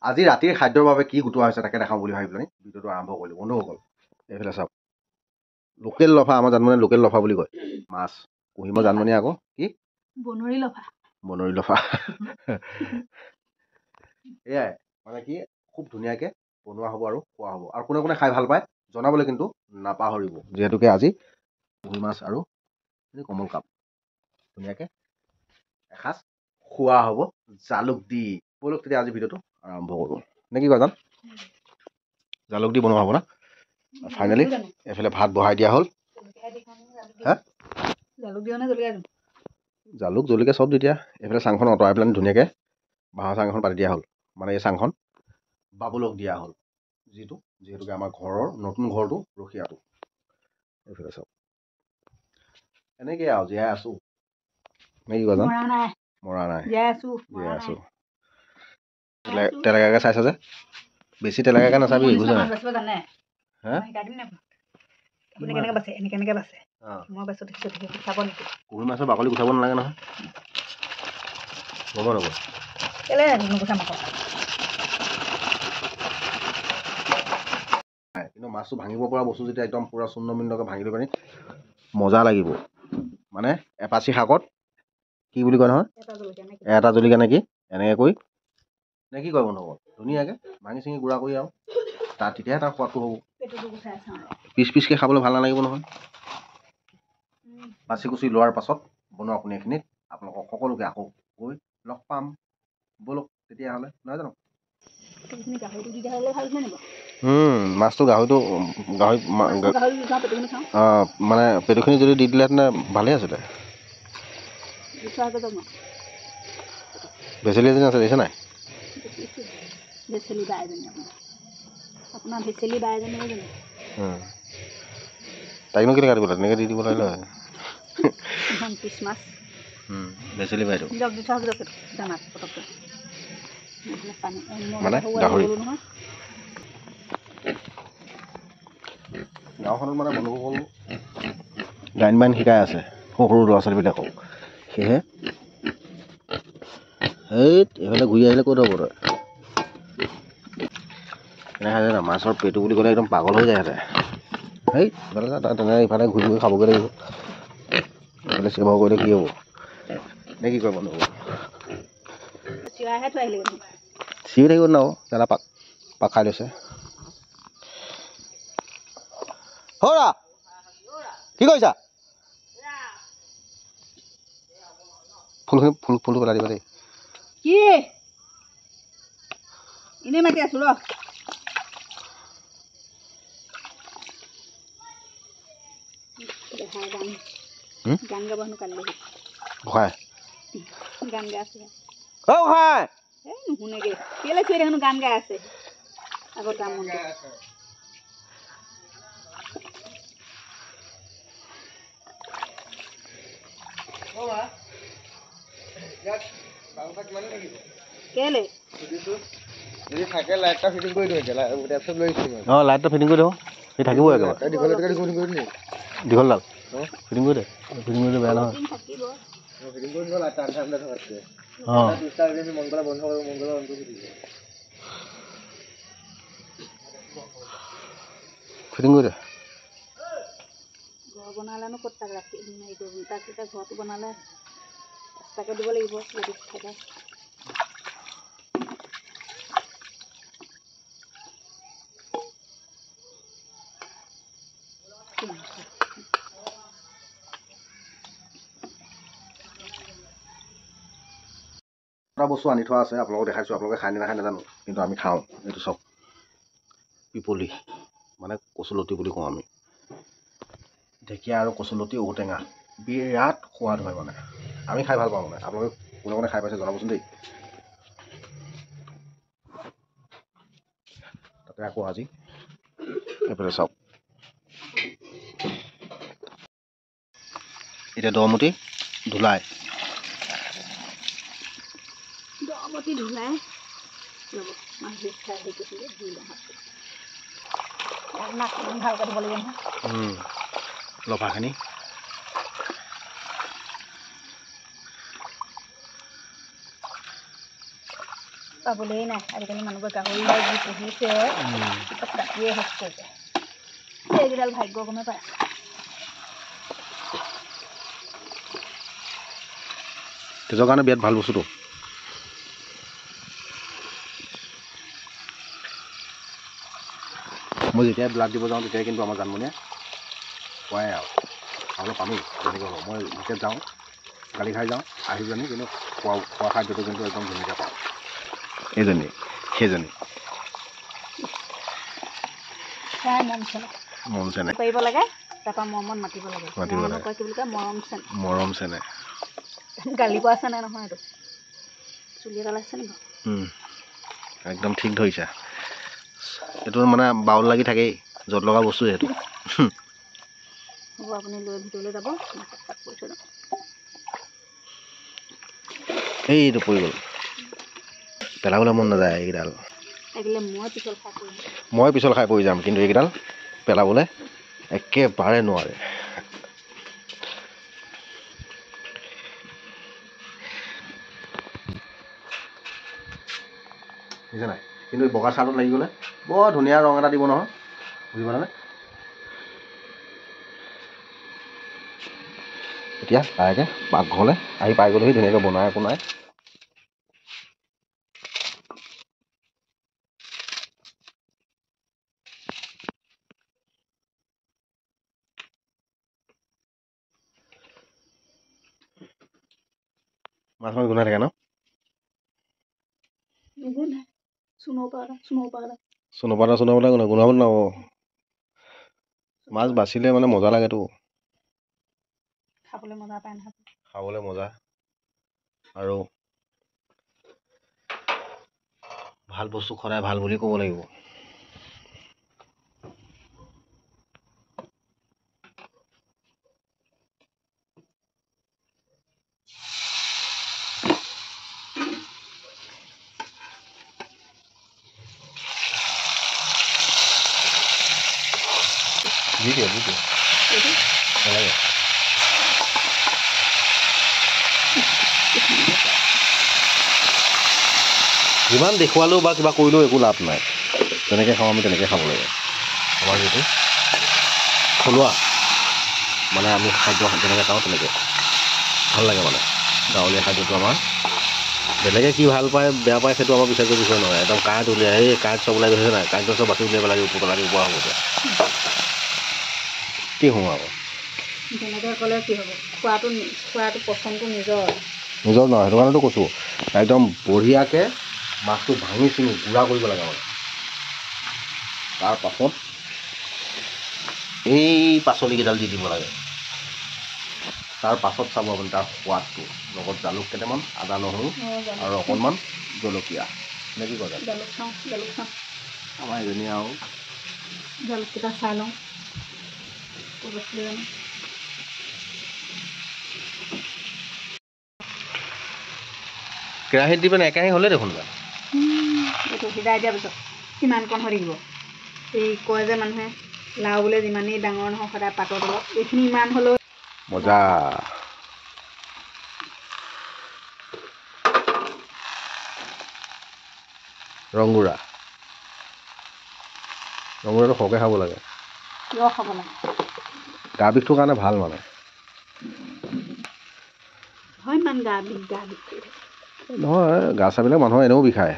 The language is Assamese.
আজি ৰাতিৰ খাদ্যৰ বাবে কি গোটোৱা হৈছে তাকে দেখাওঁ বুলি ভাবি পেলাই ভিডিঅ'টো আৰম্ভ কৰিলোঁ বন্ধুসকল। এইফালে চাওক, লোকেল লফা, আমাৰ জানমনিয়ে লোকেল লফা বুলি কয়। মাছ কুঁহিম জানমনিয়ে আকৌ কি বনৰী লফা। বনৰী লফা। এয়াই মানে কি খুব ধুনীয়াকৈ বনোৱা হ'ব আৰু খোৱা হ'ব। আৰু কোনে কোনে খাই ভাল পায় জনাবলৈ কিন্তু নাপাহৰিব, যিহেতুকে আজি কুঁহি মাছ আৰু কমল কাপ ধুনীয়াকৈ এসাঁজ খোৱা হ'ব জালুক দি। ব'লক তেতিয়া আজি ভিডিঅ'টো আৰম্ভ কৰোঁ নে কি কয় জান? জালুক দি বনোৱা হ'ব না। ফাইনেলি এইফালে ভাত বহাই দিয়া হ'ল। হা জালুক দিওঁ নে জলকীয়া দিওঁ? জালুক জলকীয়া চব দি দিয়া। এইফালে চাংখন আঁতৰাই পেলাই ধুনীয়াকৈ বাঁহৰ চাং এখন পাতি দিয়া হ'ল। মানে এই চাংখন বাবুলক দিয়া হ'ল, যিহেতুকে আমাৰ ঘৰৰ নতুন ঘৰটো ৰখীয়াটো। এইফালে চাওক, এনেকৈ আৰু জীয়াই আছোঁ নে কি কয় জান? মৰা নাই, জীয়াই আছোঁ। তেলেকাকৈ চাইছ যে, বেছি তেলেকাকৈ নাচাবি বুজিছ নাই? কুঁহি মাছৰ বাকলি গুচাব নালাগে নহয়, গম নাপাব। কিন্তু মাছটো ভাঙিব পৰা বস্তু যেতিয়া একদম পূৰা চূন্য বিন্দুকৈ ভাঙি দিব পাৰি মজা লাগিব। মানে এপাচি শাকত কি বুলি কয় নহয়, এটা জলকীয়া নেকি এনেকৈ কৰি নে কি কয় বন্ধুসকল? ধুনীয়াকৈ ভাঙি চিঙি গুড়া কৰি আৰু তেতিয়াহে তাৰ সোৱাদটো হ'ব। পিচ পিচকৈ খাবলৈ ভাল নালাগিব নহয়। বাচি কুচি লোৱাৰ পাছত বনোৱা আপুনি এইখিনিত আপোনালোকক সকলোকে আকৌ গৈ লগ পাম। ব'লক তেতিয়াহ'লে, নহয় জানো? মাছটো গাহৰিটো মানে পেটুখিনি যদি দি দিলেহেঁতেন ভালেই আছিলে। ভেচেলি এজনী আছে দেখিছে নাই? তাইকনো কেনেকৈ কাটিব লাগে? তেনেকৈ দি দিব লাগিলে হয়। ভেচেলি বাইদেউ মানে গাহৰি। গাঁওখনত মানে বন্ধুসকল গায়ন বায়ন শিকাই আছে সৰু সৰু ল'ৰা ছোৱালীবিলাকক। সেয়েহে এইফালে ঘূৰি আহিলে ক'ত হ'ব তই? এনেকৈ জানা মাছৰ পেটু বুলি ক'লে একদম পাগল হৈ যায় সিহঁতে। তেনেকৈ ইফালে ঘূৰি ঘূৰি খাবগৈ লাগিব। এইফালে চিঞৰ কৰিলে কি হ'ব নে কি কয় বন্ধুসকল? চিঞৰি থাকিব ন দাদা, পাক খাই লৈছে। হৰা কি কৰিছা? ফুলটো পেলাই দিবা দেই। কি এনেই মাতি আছো ৰ। গান গাব হেনো কালি গান গাই আছে। নুশুনেগে কেলে চিঞৰি দেখোন গান গাই আছে আগত গান মন কেলে যদি থাকে লাইটটা ফিটিং কৰি দিওঁ। লাইটটা ফিটিং কৰি দিওঁ, সি থাকিব একেবাৰে দীঘলডাল ফিটিং কৰি দে। ফিটিং কৰিলে বেয়া নহয়। ফিটিং কৰি দে। ঘৰ বনালেনো ক'ত তাক ৰাখি হেৰি কৰিব, তাক এতিয়া ঘৰটো বনালে এক্সট্ৰাকৈ দিব লাগিব যদি থাকে। এটা বস্তু আনি থোৱা আছে, আপোনালোকক দেখাইছোঁ। আপোনালোকে খাই নাখায় নাজানো, কিন্তু আমি খাওঁ। এইটো চাওক, পিপলি মানে কচুলতি বুলি কওঁ আমি। ঢেকীয়া আৰু কচুলতি ঔটেঙা বিৰাট সোৱাদ হয় মানে, আমি খাই ভাল পাওঁ মানে। আপোনালোকে কোনে কোনে খাই পাইছে জনাবচোন দেই। তাতে আকৌ আজি এইফালে চাওক, এতিয়া দমুটি ধুলাই লফাখিনি পাবলেই নাই আজিকালি মানুহবোৰে গাহৰি যি পুহিছে চব কাটিয়ে শেষ কৰিছে এইকেইডাল ভাগ্য গমে পাই আছো তেজৰ কাৰণে বিৰাট ভাল বস্তুটো মই যেতিয়া ব্লাড দিব যাওঁ তেতিয়াই কিন্তু আমাৰ জানমনীয়ে খুৱাই আৰু খাবলৈ পামেই যেনেকৈ হ'ব মই যেতিয়া যাওঁ গালি খাই যাওঁ আহি জানি কিন্তু খোৱা খাদ্যটো কিন্তু একদম ধুনীয়াকৈ পাওঁ এইজনী সেইজনী মৰম চেনেহ পাৰিব লাগে তাৰপৰা মৰমত মাতিব লাগে কয় কি বুলি কয় মৰম চেনেহ গালি পৰা চেনেহ নহয় এইটো চুলি এডাল আছে নেকি একদম ঠিক ধৰিছা এইটো মানে বাউল লাগি থাকেই য'ত লগা বস্তু সেইটো হ'ব আপুনি লৈ ভিতৰলৈ যাব এইটো পৰি গ'ল পেলাবলৈ মন নাযায় এইকেইডাল মই পিছল খাই পৰি যাম কিন্তু এইকেইডাল পেলাবলৈ একেবাৰে নোৱাৰে বুজিছে নাই কিন্তু বগা চাৰ্টত লাগি গ'লে বৰ ধুনীয়া ৰং এটা দিব নহয় বুজি পালানে এতিয়া লাহেকৈ পাকঘৰলৈ আহি পাই গ'লোহি ধুনীয়াকৈ বনাই কোনাই মাছ মাছ গোন্ধাই থাকে ন চুনপাতা গোন্ধাব নাব মাছ বাচিলে মানে মজা লাগেতো খাবলৈ মজা আৰু ভাল বস্তু সদায় ভাল বুলি ক'ব লাগিব Video. Naলাগে যিমান দেখুৱালেও বা কিবা কৰিলেও একো লাভ নাই তেনেকৈ খাওঁ আমি তেনেকৈ খাব লাগে আমাৰ যিটো থলুৱা মানে আমি খাদ্য যেনেকৈ খাওঁ তেনেকৈ ভাল লাগে মানে গাঁৱলীয়া খাদ্যটো আমাৰ বেলেগে কি ভাল পায় বেয়া পায় সেইটো আমাৰ বিচাৰ্য বিষয় নহয় একদম কাঁইট উলিয়াই এই কাঁইট চব ওলাই গৈছে নাই কাঁইট চব বাচি উলিয়াব লাগে উপৰ লাগে উপৰা হ'ব এতিয়া কি হওঁ আকৌ যেনেকৈ ক'লে কি হ'ব খোৱাটো পচন্দটো নিজৰ নহয় সেইটো কাৰণেতো কৈছোঁ একদম বঢ়িয়াকৈ মাছটো ভাঙি চিঙি গুড়া কৰিব লাগে মানে তাৰপাছত এই পাচলিকেইডাল দি দিব লাগে তাৰ পাছত চাব আপুনি তাৰ সোৱাদটো লগত জালুক কেইটামান আদা নহৰু আৰু অকণমান জলকীয়া নে কি কয় জালুক চাওঁ আমাৰ এজনী আৰু জালুককেইটা চাই লওঁ কেৰাহীত দি পেলাই একেৰাহী হ'লে দেখোন এইটো সিজাই দিয়াৰ পিছত কিমান কণ হৈ থাকিব এই কয় যে মানুহে লাও বোলে যিমানেই ডাঙৰ নহওক সদায় পাতৰ তলত এইখিনি ইমান হ'লেও মজা ৰংগুড়াটো সৰহকৈ খাব লাগে গা বিষটোৰ কাৰণে ভাল মানে হয় ইমান গা বিষ নহয় গা চাবিলাক মানুহৰ এনেও বিষায়